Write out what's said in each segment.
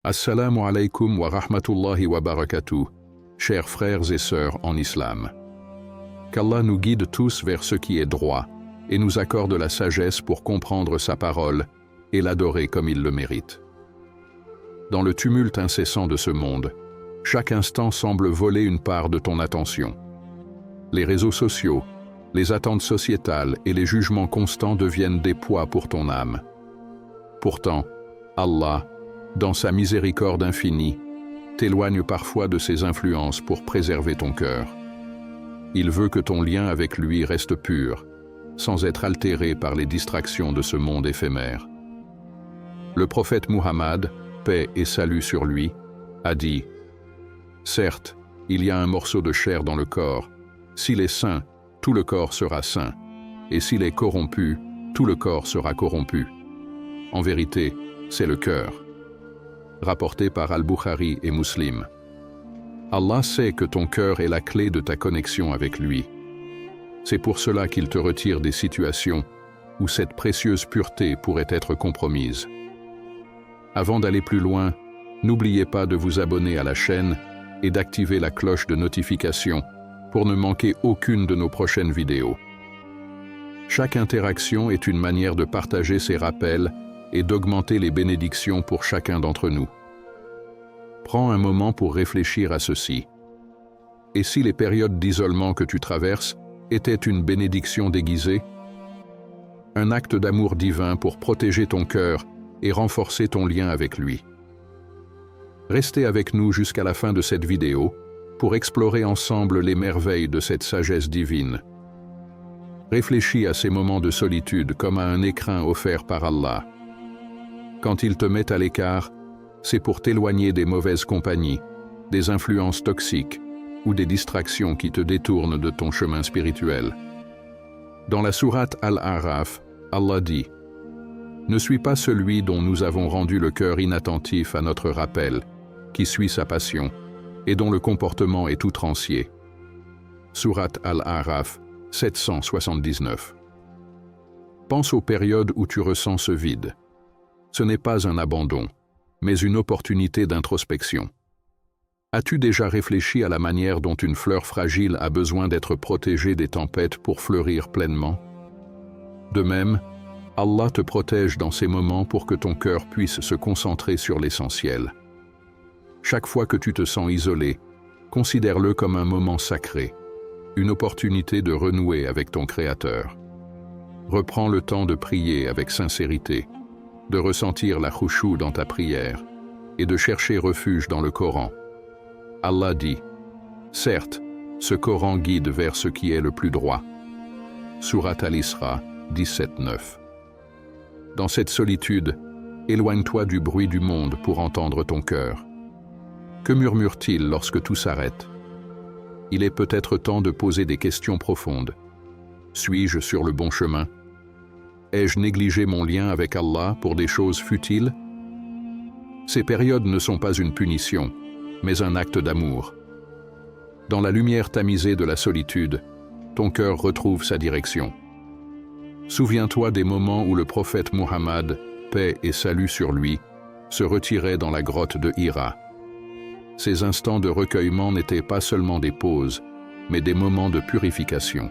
Assalamu alaikum wa rahmatullahi wa barakatuh, chers frères et sœurs en islam. Qu'Allah nous guide tous vers ce qui est droit et nous accorde la sagesse pour comprendre sa parole et l'adorer comme il le mérite. Dans le tumulte incessant de ce monde, chaque instant semble voler une part de ton attention. Les réseaux sociaux, les attentes sociétales et les jugements constants deviennent des poids pour ton âme. Pourtant, Allah, dans sa miséricorde infinie, t'éloigne parfois de ses influences pour préserver ton cœur. Il veut que ton lien avec lui reste pur, sans être altéré par les distractions de ce monde éphémère. Le prophète Muhammad, paix et salut sur lui, a dit « Certes, il y a un morceau de chair dans le corps. S'il est sain, tout le corps sera sain, et s'il est corrompu, tout le corps sera corrompu. En vérité, c'est le cœur. » Rapporté par Al-Bukhari et Muslim. Allah sait que ton cœur est la clé de ta connexion avec lui. C'est pour cela qu'il te retire des situations où cette précieuse pureté pourrait être compromise. Avant d'aller plus loin, n'oubliez pas de vous abonner à la chaîne et d'activer la cloche de notification pour ne manquer aucune de nos prochaines vidéos. Chaque interaction est une manière de partager ces rappels et d'augmenter les bénédictions pour chacun d'entre nous. Prends un moment pour réfléchir à ceci. Et si les périodes d'isolement que tu traverses étaient une bénédiction déguisée? Un acte d'amour divin pour protéger ton cœur et renforcer ton lien avec lui. Restez avec nous jusqu'à la fin de cette vidéo pour explorer ensemble les merveilles de cette sagesse divine. Réfléchis à ces moments de solitude comme à un écrin offert par Allah. Quand il te met à l'écart, c'est pour t'éloigner des mauvaises compagnies, des influences toxiques ou des distractions qui te détournent de ton chemin spirituel. Dans la sourate Al-A'raf, Allah dit « Ne suis pas celui dont nous avons rendu le cœur inattentif à notre rappel, qui suit sa passion, et dont le comportement est outrancier. » Sourate Al-A'raf 779. Pense aux périodes où tu ressens ce vide. Ce n'est pas un abandon, mais une opportunité d'introspection. As-tu déjà réfléchi à la manière dont une fleur fragile a besoin d'être protégée des tempêtes pour fleurir pleinement? De même, Allah te protège dans ces moments pour que ton cœur puisse se concentrer sur l'essentiel. Chaque fois que tu te sens isolé, considère-le comme un moment sacré, une opportunité de renouer avec ton Créateur. Reprends le temps de prier avec sincérité, de ressentir la khushu dans ta prière et de chercher refuge dans le Coran. Allah dit « Certes, ce Coran guide vers ce qui est le plus droit. » Sourate Al-Isra 17:9. Dans cette solitude, éloigne-toi du bruit du monde pour entendre ton cœur. Que murmure-t-il lorsque tout s'arrête? Il est peut-être temps de poser des questions profondes. Suis-je sur le bon chemin? Ai-je négligé mon lien avec Allah pour des choses futiles? Ces périodes ne sont pas une punition, mais un acte d'amour. Dans la lumière tamisée de la solitude, ton cœur retrouve sa direction. Souviens-toi des moments où le prophète Muhammad, paix et salut sur lui, se retirait dans la grotte de Hira. Ces instants de recueillement n'étaient pas seulement des pauses, mais des moments de purification.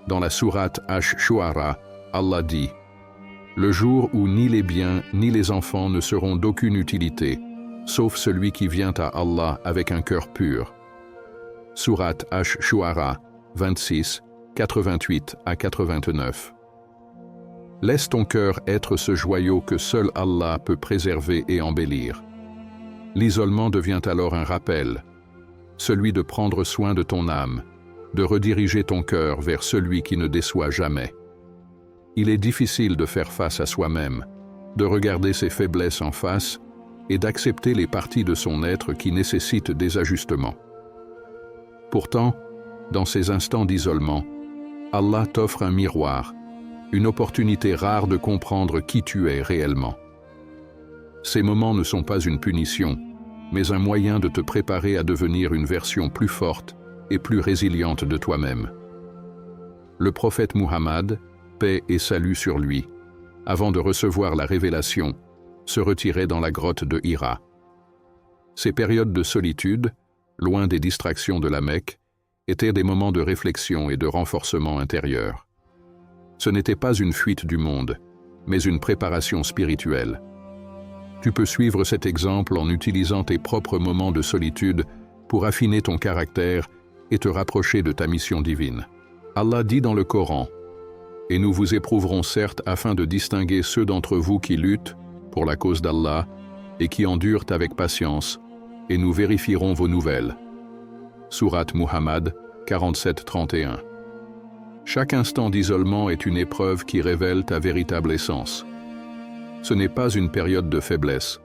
Dans la sourate Ash-Shu'ara, Allah dit « Le jour où ni les biens ni les enfants ne seront d'aucune utilité, sauf celui qui vient à Allah avec un cœur pur. » Sourate Ash-Shu'ara 26, 88 à 89. Laisse ton cœur être ce joyau que seul Allah peut préserver et embellir. L'isolement devient alors un rappel, celui de prendre soin de ton âme, de rediriger ton cœur vers celui qui ne déçoit jamais. Il est difficile de faire face à soi-même, de regarder ses faiblesses en face et d'accepter les parties de son être qui nécessitent des ajustements. Pourtant, dans ces instants d'isolement, Allah t'offre un miroir, une opportunité rare de comprendre qui tu es réellement. Ces moments ne sont pas une punition, mais un moyen de te préparer à devenir une version plus forte et plus résiliente de toi-même. Le prophète Muhammad, paix et salut sur lui, avant de recevoir la révélation, se retirait dans la grotte de Hira. Ces périodes de solitude, loin des distractions de la Mecque, étaient des moments de réflexion et de renforcement intérieur. Ce n'était pas une fuite du monde, mais une préparation spirituelle. Tu peux suivre cet exemple en utilisant tes propres moments de solitude pour affiner ton caractère et te rapprocher de ta mission divine. Allah dit dans le Coran, « Et nous vous éprouverons certes afin de distinguer ceux d'entre vous qui luttent pour la cause d'Allah et qui endurent avec patience, et nous vérifierons vos nouvelles. » Sourate Muhammad 47-31. Chaque instant d'isolement est une épreuve qui révèle ta véritable essence. Ce n'est pas une période de faiblesse,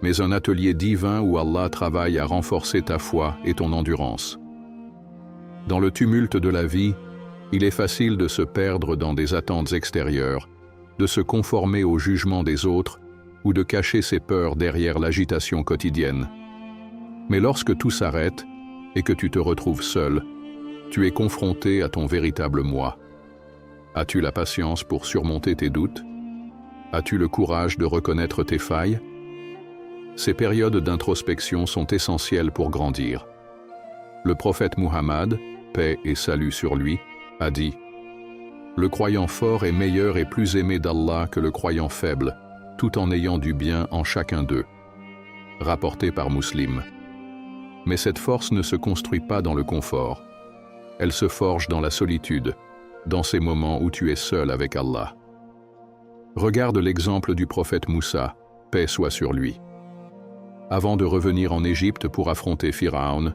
mais un atelier divin où Allah travaille à renforcer ta foi et ton endurance. Dans le tumulte de la vie, il est facile de se perdre dans des attentes extérieures, de se conformer au jugement des autres ou de cacher ses peurs derrière l'agitation quotidienne. Mais lorsque tout s'arrête et que tu te retrouves seul, tu es confronté à ton véritable moi. As-tu la patience pour surmonter tes doutes? As-tu le courage de reconnaître tes failles? Ces périodes d'introspection sont essentielles pour grandir. Le prophète Muhammad, paix et salut sur lui, a dit « Le croyant fort est meilleur et plus aimé d'Allah que le croyant faible, tout en ayant du bien en chacun d'eux. » Rapporté par Muslim. Mais cette force ne se construit pas dans le confort. Elle se forge dans la solitude, dans ces moments où tu es seul avec Allah. Regarde l'exemple du prophète Moussa, paix soit sur lui. Avant de revenir en Égypte pour affronter Pharaon,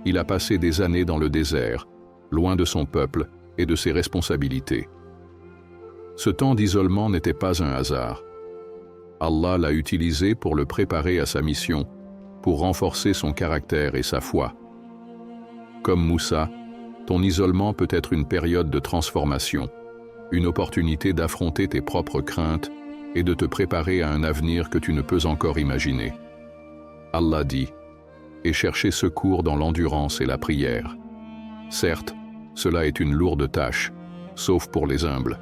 il a passé des années dans le désert, loin de son peuple et de ses responsabilités. Ce temps d'isolement n'était pas un hasard. Allah l'a utilisé pour le préparer à sa mission, pour renforcer son caractère et sa foi. Comme Moussa, ton isolement peut être une période de transformation, une opportunité d'affronter tes propres craintes et de te préparer à un avenir que tu ne peux encore imaginer. Allah dit « Et chercher secours dans l'endurance et la prière. » Certes, cela est une lourde tâche, sauf pour les humbles.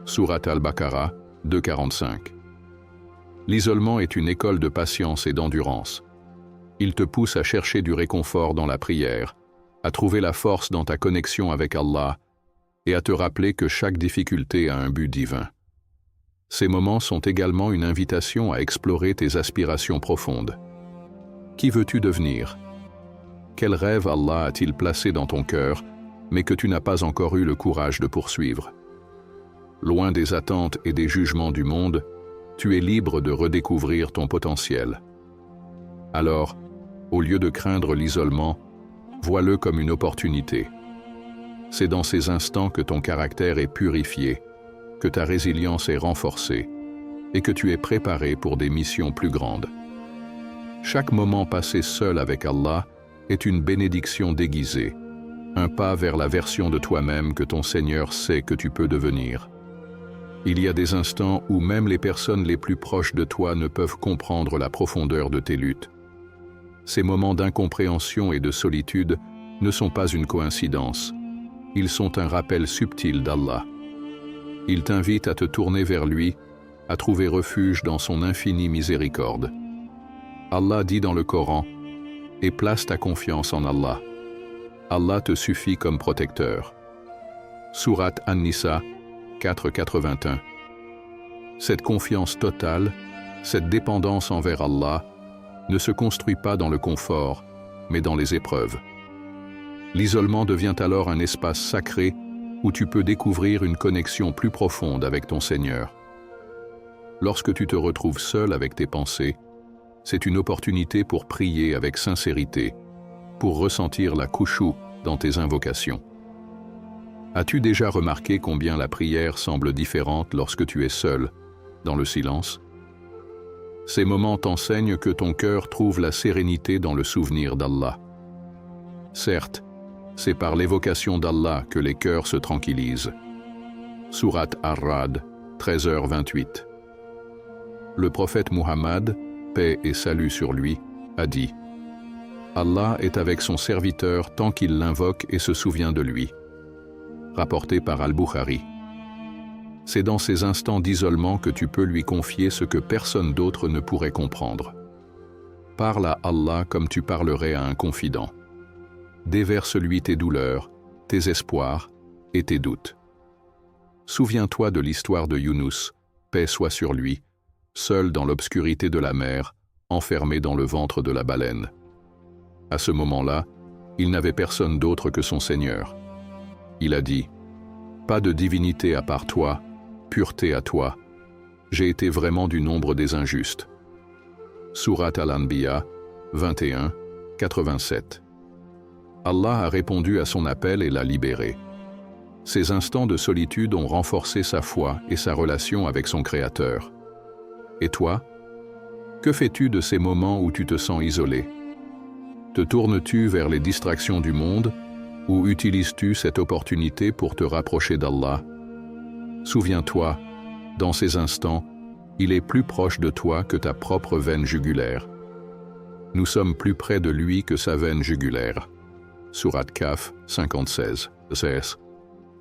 Sourate Al-Baqarah 2:45. L'isolement est une école de patience et d'endurance. Il te pousse à chercher du réconfort dans la prière, à trouver la force dans ta connexion avec Allah et à te rappeler que chaque difficulté a un but divin. Ces moments sont également une invitation à explorer tes aspirations profondes. Qui veux-tu devenir? Quel rêve Allah a-t-il placé dans ton cœur, mais que tu n'as pas encore eu le courage de poursuivre? Loin des attentes et des jugements du monde, tu es libre de redécouvrir ton potentiel. Alors, au lieu de craindre l'isolement, vois-le comme une opportunité. C'est dans ces instants que ton caractère est purifié, que ta résilience est renforcée et que tu es préparé pour des missions plus grandes. Chaque moment passé seul avec Allah est une bénédiction déguisée, un pas vers la version de toi-même que ton Seigneur sait que tu peux devenir. Il y a des instants où même les personnes les plus proches de toi ne peuvent comprendre la profondeur de tes luttes. Ces moments d'incompréhension et de solitude ne sont pas une coïncidence. Ils sont un rappel subtil d'Allah. Il t'invite à te tourner vers lui, à trouver refuge dans son infinie miséricorde. Allah dit dans le Coran « Et place ta confiance en Allah. Allah te suffit comme protecteur. » Sourate An-Nisa 4:81. Cette confiance totale, cette dépendance envers Allah, ne se construit pas dans le confort, mais dans les épreuves. L'isolement devient alors un espace sacré où tu peux découvrir une connexion plus profonde avec ton Seigneur. Lorsque tu te retrouves seul avec tes pensées, c'est une opportunité pour prier avec sincérité, pour ressentir la khushu dans tes invocations. As-tu déjà remarqué combien la prière semble différente lorsque tu es seul, dans le silence? Ces moments t'enseignent que ton cœur trouve la sérénité dans le souvenir d'Allah. Certes, c'est par l'évocation d'Allah que les cœurs se tranquillisent. Sourate Ar-Ra'd 13h28. Le prophète Muhammad, paix et salut sur lui, a dit « Allah est avec son serviteur tant qu'il l'invoque et se souvient de lui. » Rapporté par Al-Bukhari. C'est dans ces instants d'isolement que tu peux lui confier ce que personne d'autre ne pourrait comprendre. Parle à Allah comme tu parlerais à un confident. Déverse-lui tes douleurs, tes espoirs et tes doutes. Souviens-toi de l'histoire de Younous, paix soit sur lui, seul dans l'obscurité de la mer, enfermé dans le ventre de la baleine. À ce moment-là, il n'avait personne d'autre que son Seigneur. Il a dit « Pas de divinité à part toi, pureté à toi. J'ai été vraiment du nombre des injustes. » Surat Al-Anbiya 21, 87. Allah a répondu à son appel et l'a libéré. Ces instants de solitude ont renforcé sa foi et sa relation avec son Créateur. Et toi, que fais-tu de ces moments où tu te sens isolé? Te tournes-tu vers les distractions du monde ou utilises-tu cette opportunité pour te rapprocher d'Allah? Souviens-toi, dans ces instants, il est plus proche de toi que ta propre veine jugulaire. Nous sommes plus près de lui que sa veine jugulaire. Surat Kaf 56.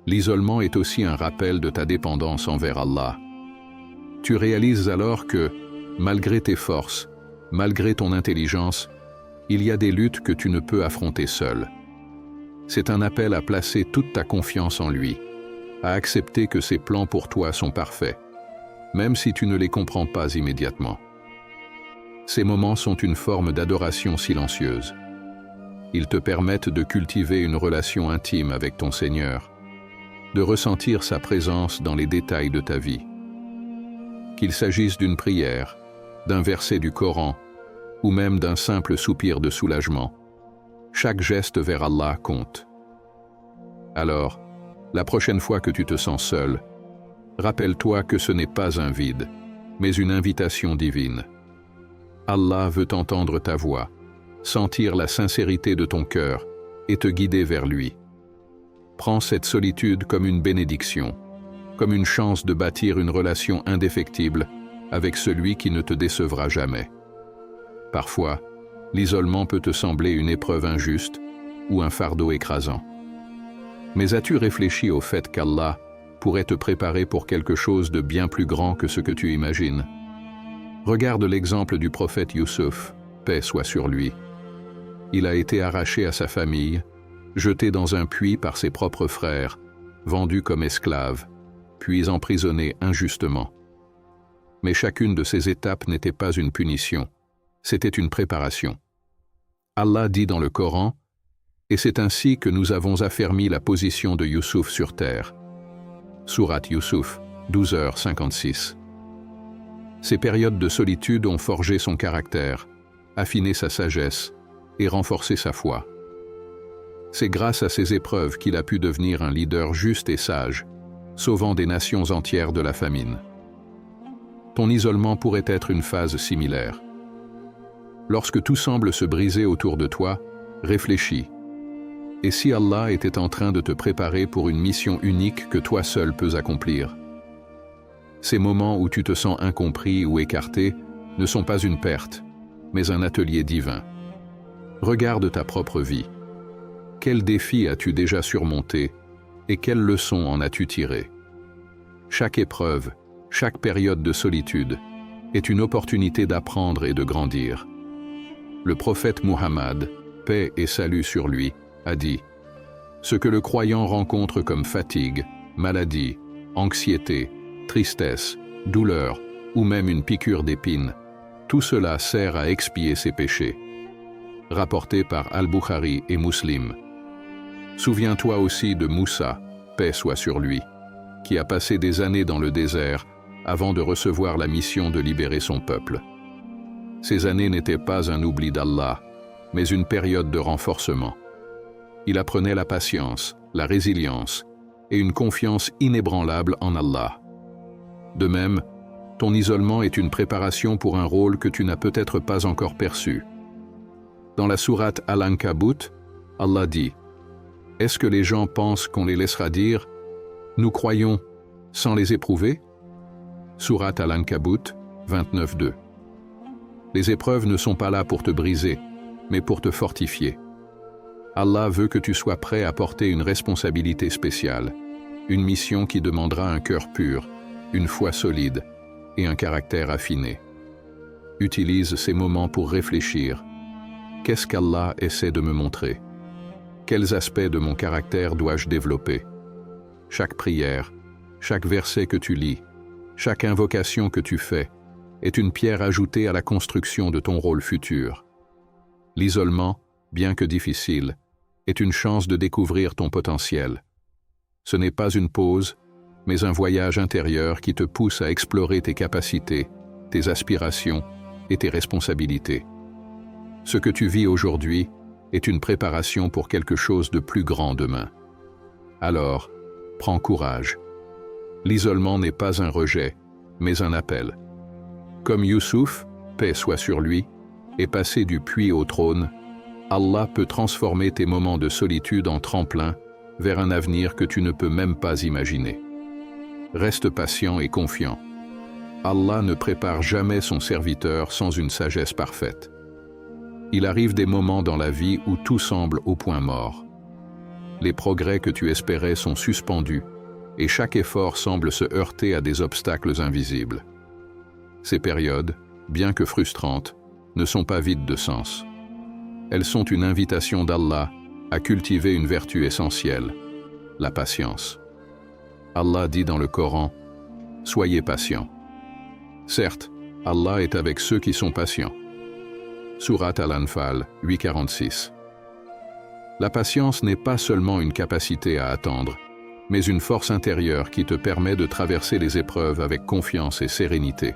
L'isolement est aussi un rappel de ta dépendance envers Allah. Tu réalises alors que, malgré tes forces, malgré ton intelligence, il y a des luttes que tu ne peux affronter seul. C'est un appel à placer toute ta confiance en lui, à accepter que ses plans pour toi sont parfaits, même si tu ne les comprends pas immédiatement. Ces moments sont une forme d'adoration silencieuse. Ils te permettent de cultiver une relation intime avec ton Seigneur, de ressentir sa présence dans les détails de ta vie. Qu'il s'agisse d'une prière, d'un verset du Coran, ou même d'un simple soupir de soulagement, chaque geste vers Allah compte. Alors, la prochaine fois que tu te sens seul, rappelle-toi que ce n'est pas un vide, mais une invitation divine. Allah veut entendre ta voix, sentir la sincérité de ton cœur et te guider vers lui. Prends cette solitude comme une bénédiction, comme une chance de bâtir une relation indéfectible avec celui qui ne te décevra jamais. Parfois, l'isolement peut te sembler une épreuve injuste ou un fardeau écrasant. Mais as-tu réfléchi au fait qu'Allah pourrait te préparer pour quelque chose de bien plus grand que ce que tu imagines? Regarde l'exemple du prophète Youssouf, paix soit sur lui. Il a été arraché à sa famille, jeté dans un puits par ses propres frères, vendu comme esclave, puis emprisonné injustement. Mais chacune de ces étapes n'était pas une punition, c'était une préparation. Allah dit dans le Coran, « Et c'est ainsi que nous avons affermi la position de Youssouf sur terre. » Surat Youssouf, 12h56. Ces périodes de solitude ont forgé son caractère, affiné sa sagesse et renforcé sa foi. C'est grâce à ces épreuves qu'il a pu devenir un leader juste et sage, sauvant des nations entières de la famine. Ton isolement pourrait être une phase similaire. Lorsque tout semble se briser autour de toi, réfléchis. Et si Allah était en train de te préparer pour une mission unique que toi seul peux accomplir? Ces moments où tu te sens incompris ou écarté ne sont pas une perte, mais un atelier divin. Regarde ta propre vie. Quels défis as-tu déjà surmontés et quelles leçons en as-tu tirées? Chaque épreuve, chaque période de solitude est une opportunité d'apprendre et de grandir. Le prophète Muhammad, paix et salut sur lui, a dit « Ce que le croyant rencontre comme fatigue, maladie, anxiété, tristesse, douleur ou même une piqûre d'épine, tout cela sert à expier ses péchés. » Rapporté par Al-Bukhari et Muslim. Souviens-toi aussi de Moussa, paix soit sur lui, qui a passé des années dans le désert avant de recevoir la mission de libérer son peuple. Ces années n'étaient pas un oubli d'Allah, mais une période de renforcement. Il apprenait la patience, la résilience et une confiance inébranlable en Allah. De même, ton isolement est une préparation pour un rôle que tu n'as peut-être pas encore perçu. Dans la sourate Al-Ankabut, Allah dit « Est-ce que les gens pensent qu'on les laissera dire « Nous croyons » sans les éprouver » Sourate Al-Ankabut 29.2. Les épreuves ne sont pas là pour te briser, mais pour te fortifier. Allah veut que tu sois prêt à porter une responsabilité spéciale, une mission qui demandera un cœur pur, une foi solide et un caractère affiné. Utilise ces moments pour réfléchir. Qu'est-ce qu'Allah essaie de me montrer? Quels aspects de mon caractère dois-je développer? Chaque prière, chaque verset que tu lis, chaque invocation que tu fais est une pierre ajoutée à la construction de ton rôle futur. L'isolement, bien que difficile, est une chance de découvrir ton potentiel. Ce n'est pas une pause, mais un voyage intérieur qui te pousse à explorer tes capacités, tes aspirations et tes responsabilités. Ce que tu vis aujourd'hui est une préparation pour quelque chose de plus grand demain. Alors, prends courage. L'isolement n'est pas un rejet, mais un appel. Comme Youssouf, paix soit sur lui, est passé du puits au trône, Allah peut transformer tes moments de solitude en tremplin vers un avenir que tu ne peux même pas imaginer. Reste patient et confiant. Allah ne prépare jamais son serviteur sans une sagesse parfaite. Il arrive des moments dans la vie où tout semble au point mort. Les progrès que tu espérais sont suspendus et chaque effort semble se heurter à des obstacles invisibles. Ces périodes, bien que frustrantes, ne sont pas vides de sens. Elles sont une invitation d'Allah à cultiver une vertu essentielle, la patience. Allah dit dans le Coran, « Soyez patients ». Certes, Allah est avec ceux qui sont patients. Sourate Al-Anfal 8:46. La patience n'est pas seulement une capacité à attendre, mais une force intérieure qui te permet de traverser les épreuves avec confiance et sérénité.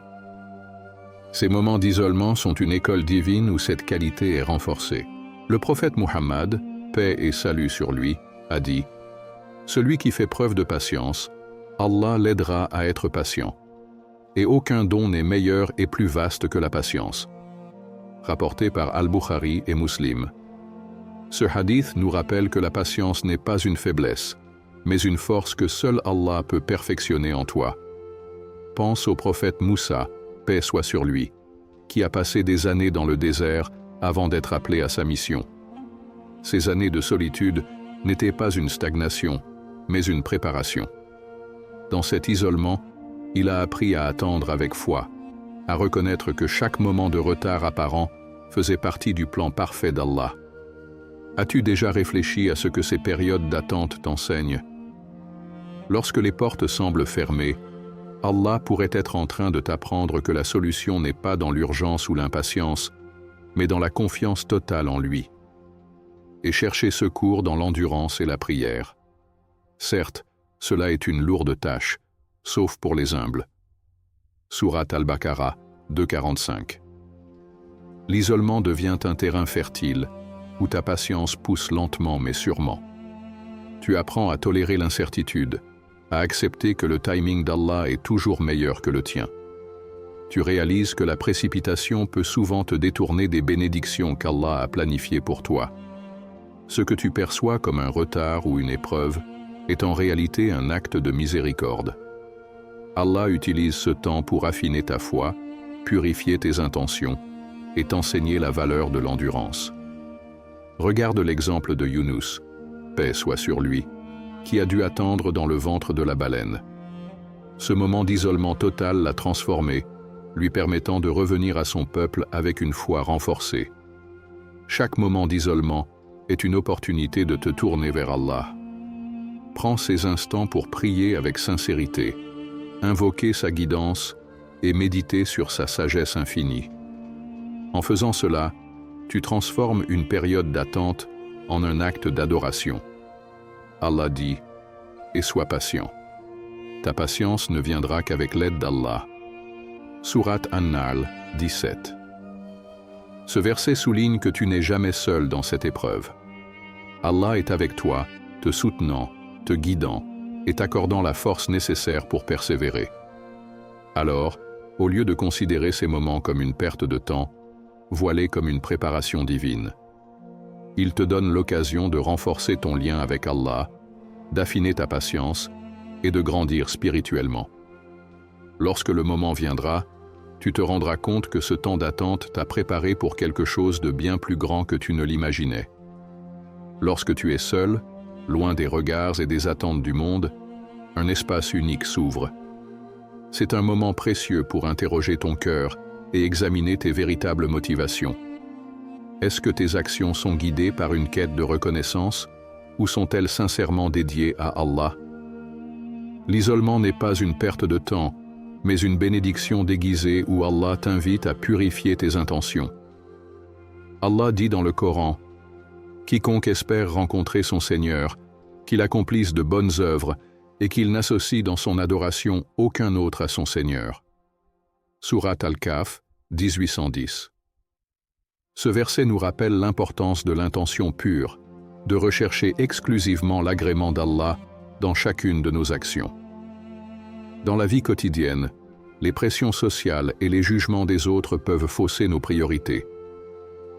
Ces moments d'isolement sont une école divine où cette qualité est renforcée. Le prophète Muhammad, paix et salut sur lui, a dit « Celui qui fait preuve de patience, Allah l'aidera à être patient. Et aucun don n'est meilleur et plus vaste que la patience. » Rapporté par Al-Bukhari et Muslim. Ce hadith nous rappelle que la patience n'est pas une faiblesse, mais une force que seul Allah peut perfectionner en toi. Pense au prophète Moussa, paix soit sur lui, qui a passé des années dans le désert avant d'être appelé à sa mission. Ces années de solitude n'étaient pas une stagnation, mais une préparation. Dans cet isolement, il a appris à attendre avec foi, à reconnaître que chaque moment de retard apparent faisait partie du plan parfait d'Allah. As-tu déjà réfléchi à ce que ces périodes d'attente t'enseignent? Lorsque les portes semblent fermées, Allah pourrait être en train de t'apprendre que la solution n'est pas dans l'urgence ou l'impatience, mais dans la confiance totale en lui. Et chercher secours dans l'endurance et la prière. Certes, cela est une lourde tâche, sauf pour les humbles. Sourate Al-Baqarah 2:45. L'isolement devient un terrain fertile, où ta patience pousse lentement mais sûrement. Tu apprends à tolérer l'incertitude, à accepter que le timing d'Allah est toujours meilleur que le tien. Tu réalises que la précipitation peut souvent te détourner des bénédictions qu'Allah a planifiées pour toi. Ce que tu perçois comme un retard ou une épreuve est en réalité un acte de miséricorde. Allah utilise ce temps pour affiner ta foi, purifier tes intentions et t'enseigner la valeur de l'endurance. Regarde l'exemple de Younous, paix soit sur lui, qui a dû attendre dans le ventre de la baleine. Ce moment d'isolement total l'a transformé, lui permettant de revenir à son peuple avec une foi renforcée. Chaque moment d'isolement est une opportunité de te tourner vers Allah. Prends ces instants pour prier avec sincérité, invoquer sa guidance et méditer sur sa sagesse infinie. En faisant cela, tu transformes une période d'attente en un acte d'adoration. Allah dit « Et sois patient. Ta patience ne viendra qu'avec l'aide d'Allah. » Sourate An-Nahl 17. Ce verset souligne que tu n'es jamais seul dans cette épreuve. Allah est avec toi, te soutenant, te guidant et t'accordant la force nécessaire pour persévérer. Alors, au lieu de considérer ces moments comme une perte de temps, vois-les comme une préparation divine. Il te donne l'occasion de renforcer ton lien avec Allah, d'affiner ta patience et de grandir spirituellement. Lorsque le moment viendra, tu te rendras compte que ce temps d'attente t'a préparé pour quelque chose de bien plus grand que tu ne l'imaginais. Lorsque tu es seul, loin des regards et des attentes du monde, un espace unique s'ouvre. C'est un moment précieux pour interroger ton cœur et examiner tes véritables motivations. Est-ce que tes actions sont guidées par une quête de reconnaissance ou sont-elles sincèrement dédiées à Allah? L'isolement n'est pas une perte de temps, mais une bénédiction déguisée où Allah t'invite à purifier tes intentions. Allah dit dans le Coran, « Quiconque espère rencontrer son Seigneur, qu'il accomplisse de bonnes œuvres et qu'il n'associe dans son adoration aucun autre à son Seigneur. » Sourate Al-Kahf, 1810. Ce verset nous rappelle l'importance de l'intention pure, de rechercher exclusivement l'agrément d'Allah dans chacune de nos actions. Dans la vie quotidienne, les pressions sociales et les jugements des autres peuvent fausser nos priorités.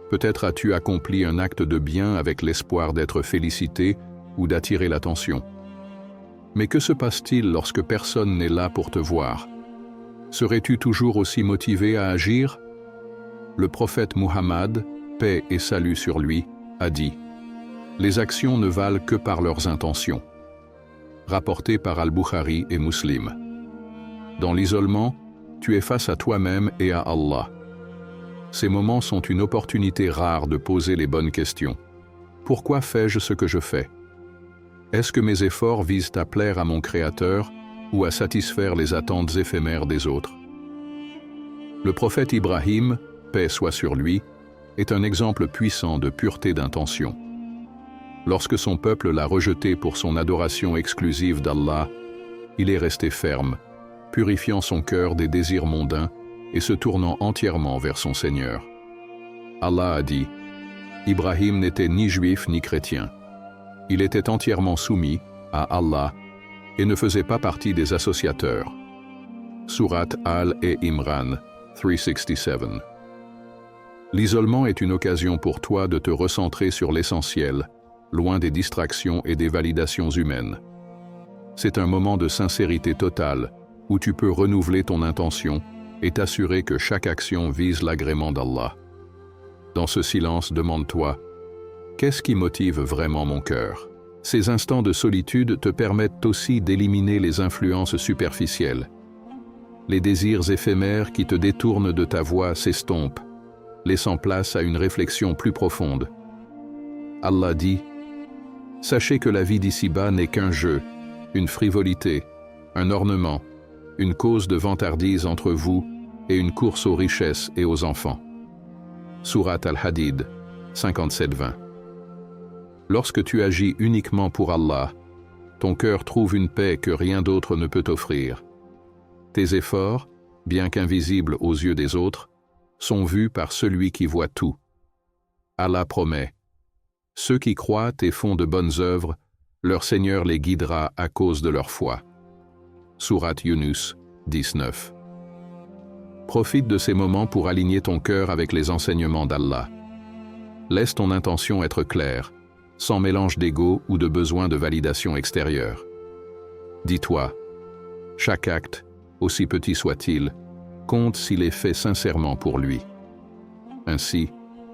Peut-être as-tu accompli un acte de bien avec l'espoir d'être félicité ou d'attirer l'attention. Mais que se passe-t-il lorsque personne n'est là pour te voir? Serais-tu toujours aussi motivé à agir? Le prophète Muhammad, paix et salut sur lui, a dit « Les actions ne valent que par leurs intentions » rapporté par Al-Bukhari et Muslim. Dans l'isolement, tu es face à toi-même et à Allah. Ces moments sont une opportunité rare de poser les bonnes questions. Pourquoi fais-je ce que je fais? Est-ce que mes efforts visent à plaire à mon Créateur ou à satisfaire les attentes éphémères des autres? Le prophète Ibrahim, paix soit sur lui, est un exemple puissant de pureté d'intention. Lorsque son peuple l'a rejeté pour son adoration exclusive d'Allah, il est resté ferme, purifiant son cœur des désirs mondains et se tournant entièrement vers son Seigneur. Allah a dit, « Ibrahim n'était ni juif ni chrétien. Il était entièrement soumis à Allah et ne faisait pas partie des associateurs. » Sourate Al-Imran, 367. L'isolement est une occasion pour toi de te recentrer sur l'essentiel, loin des distractions et des validations humaines. C'est un moment de sincérité totale où tu peux renouveler ton intention et t'assurer que chaque action vise l'agrément d'Allah. Dans ce silence, demande-toi, qu'est-ce qui motive vraiment mon cœur? Ces instants de solitude te permettent aussi d'éliminer les influences superficielles. Les désirs éphémères qui te détournent de ta voie s'estompent, laissant place à une réflexion plus profonde. Allah dit, « Sachez que la vie d'ici-bas n'est qu'un jeu, une frivolité, un ornement, une cause de vantardise entre vous et une course aux richesses et aux enfants. » Sourate Al-Hadid, 57-20. Lorsque tu agis uniquement pour Allah, ton cœur trouve une paix que rien d'autre ne peut offrir. Tes efforts, bien qu'invisibles aux yeux des autres, sont vus par celui qui voit tout. Allah promet, « Ceux qui croient et font de bonnes œuvres, leur Seigneur les guidera à cause de leur foi. » Sourate Yunus, 19. Profite de ces moments pour aligner ton cœur avec les enseignements d'Allah. Laisse ton intention être claire, sans mélange d'ego ou de besoin de validation extérieure. Dis-toi, chaque acte, aussi petit soit-il, compte s'il est fait sincèrement pour lui. Ainsi,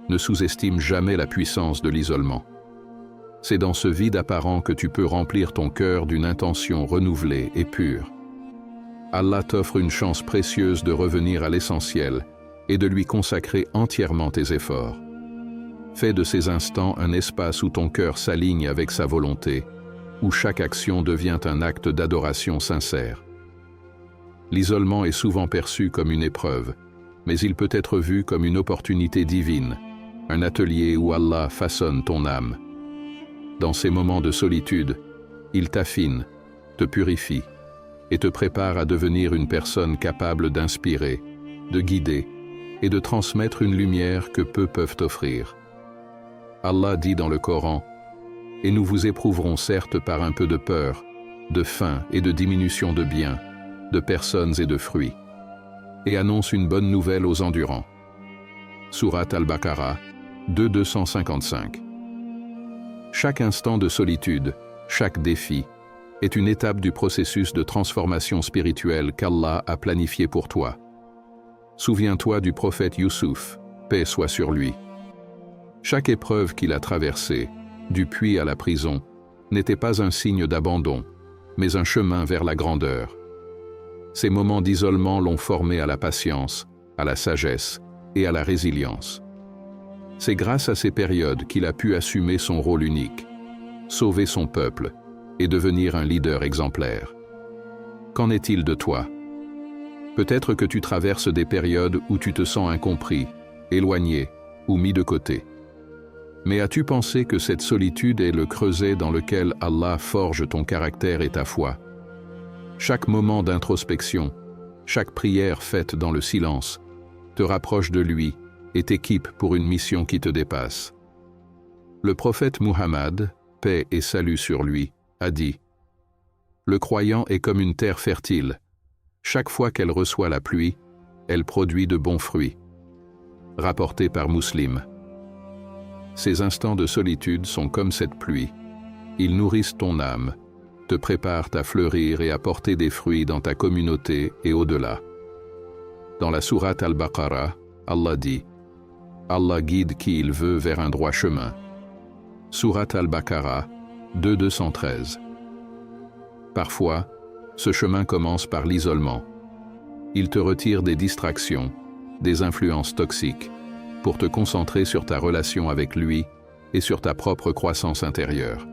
ne sous-estime jamais la puissance de l'isolement. C'est dans ce vide apparent que tu peux remplir ton cœur d'une intention renouvelée et pure. Allah t'offre une chance précieuse de revenir à l'essentiel et de lui consacrer entièrement tes efforts. Fais de ces instants un espace où ton cœur s'aligne avec sa volonté, où chaque action devient un acte d'adoration sincère. L'isolement est souvent perçu comme une épreuve, mais il peut être vu comme une opportunité divine, un atelier où Allah façonne ton âme. Dans ces moments de solitude, il t'affine, te purifie et te prépare à devenir une personne capable d'inspirer, de guider et de transmettre une lumière que peu peuvent offrir. Allah dit dans le Coran, « Et nous vous éprouverons certes par un peu de peur, de faim et de diminution de biens, de personnes et de fruits, et annonce une bonne nouvelle aux endurants. » Sourate Al-Baqarah, 255. Chaque instant de solitude, chaque défi, est une étape du processus de transformation spirituelle qu'Allah a planifié pour toi. Souviens-toi du prophète Youssouf, paix soit sur lui. Chaque épreuve qu'il a traversée, du puits à la prison, n'était pas un signe d'abandon, mais un chemin vers la grandeur. Ces moments d'isolement l'ont formé à la patience, à la sagesse et à la résilience. C'est grâce à ces périodes qu'il a pu assumer son rôle unique, sauver son peuple et devenir un leader exemplaire. Qu'en est-il de toi? Peut-être que tu traverses des périodes où tu te sens incompris, éloigné ou mis de côté. Mais as-tu pensé que cette solitude est le creuset dans lequel Allah forge ton caractère et ta foi? Chaque moment d'introspection, chaque prière faite dans le silence, te rapproche de lui et t'équipe pour une mission qui te dépasse. Le prophète Muhammad, paix et salut sur lui, a dit: Le croyant est comme une terre fertile. Chaque fois qu'elle reçoit la pluie, elle produit de bons fruits. Rapporté par Muslim. Ces instants de solitude sont comme cette pluie. Ils nourrissent ton âme, te préparent à fleurir et à porter des fruits dans ta communauté et au-delà. Dans la sourate Al-Baqarah, Allah dit: Allah guide qui il veut vers un droit chemin. Sourate Al-Baqarah 2:213. Parfois, ce chemin commence par l'isolement. Il te retire des distractions, des influences toxiques, pour te concentrer sur ta relation avec lui et sur ta propre croissance intérieure.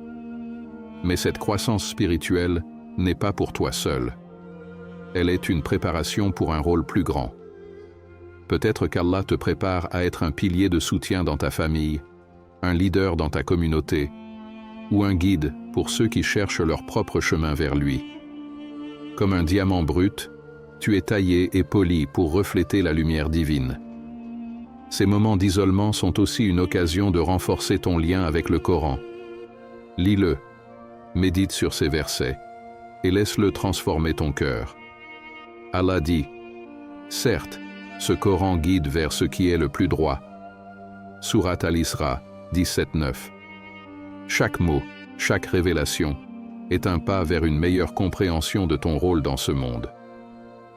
Mais cette croissance spirituelle n'est pas pour toi seul. Elle est une préparation pour un rôle plus grand. Peut-être qu'Allah te prépare à être un pilier de soutien dans ta famille, un leader dans ta communauté, ou un guide pour ceux qui cherchent leur propre chemin vers lui. Comme un diamant brut, tu es taillé et poli pour refléter la lumière divine. Ces moments d'isolement sont aussi une occasion de renforcer ton lien avec le Coran. Lis-le, médite sur ces versets, et laisse-le transformer ton cœur. Allah dit: Certes, ce Coran guide vers ce qui est le plus droit. Sourate Al-Isra 17:9. Chaque mot, chaque révélation est un pas vers une meilleure compréhension de ton rôle dans ce monde.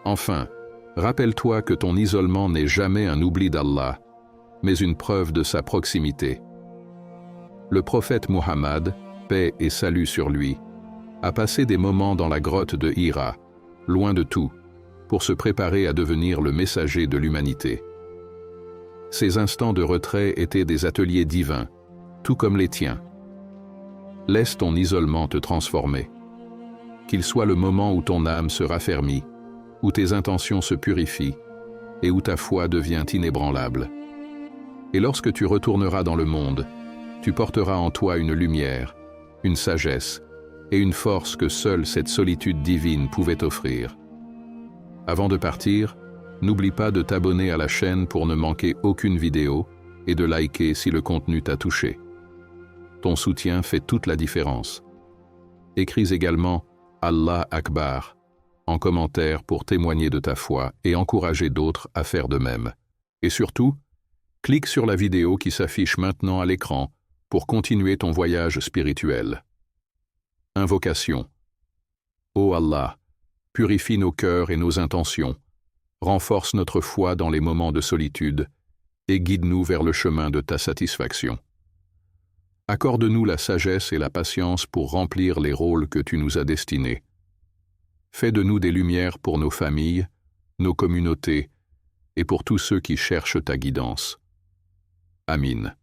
Enfin, rappelle-toi que ton isolement n'est jamais un oubli d'Allah, mais une preuve de sa proximité. Le prophète Muhammad, paix et salut sur lui, a passé des moments dans la grotte de Hira, loin de tout, pour se préparer à devenir le messager de l'humanité. Ces instants de retrait étaient des ateliers divins, tout comme les tiens. Laisse ton isolement te transformer. Qu'il soit le moment où ton âme se raffermit, où tes intentions se purifient et où ta foi devient inébranlable. Et lorsque tu retourneras dans le monde, tu porteras en toi une lumière, une sagesse et une force que seule cette solitude divine pouvait offrir. Avant de partir, n'oublie pas de t'abonner à la chaîne pour ne manquer aucune vidéo et de liker si le contenu t'a touché. Ton soutien fait toute la différence. Écris également Allah Akbar en commentaire pour témoigner de ta foi et encourager d'autres à faire de même. Et surtout, clique sur la vidéo qui s'affiche maintenant à l'écran pour continuer ton voyage spirituel. Invocation. Ô Allah, purifie nos cœurs et nos intentions, renforce notre foi dans les moments de solitude et guide-nous vers le chemin de ta satisfaction. Accorde-nous la sagesse et la patience pour remplir les rôles que tu nous as destinés. Fais de nous des lumières pour nos familles, nos communautés et pour tous ceux qui cherchent ta guidance. Amin.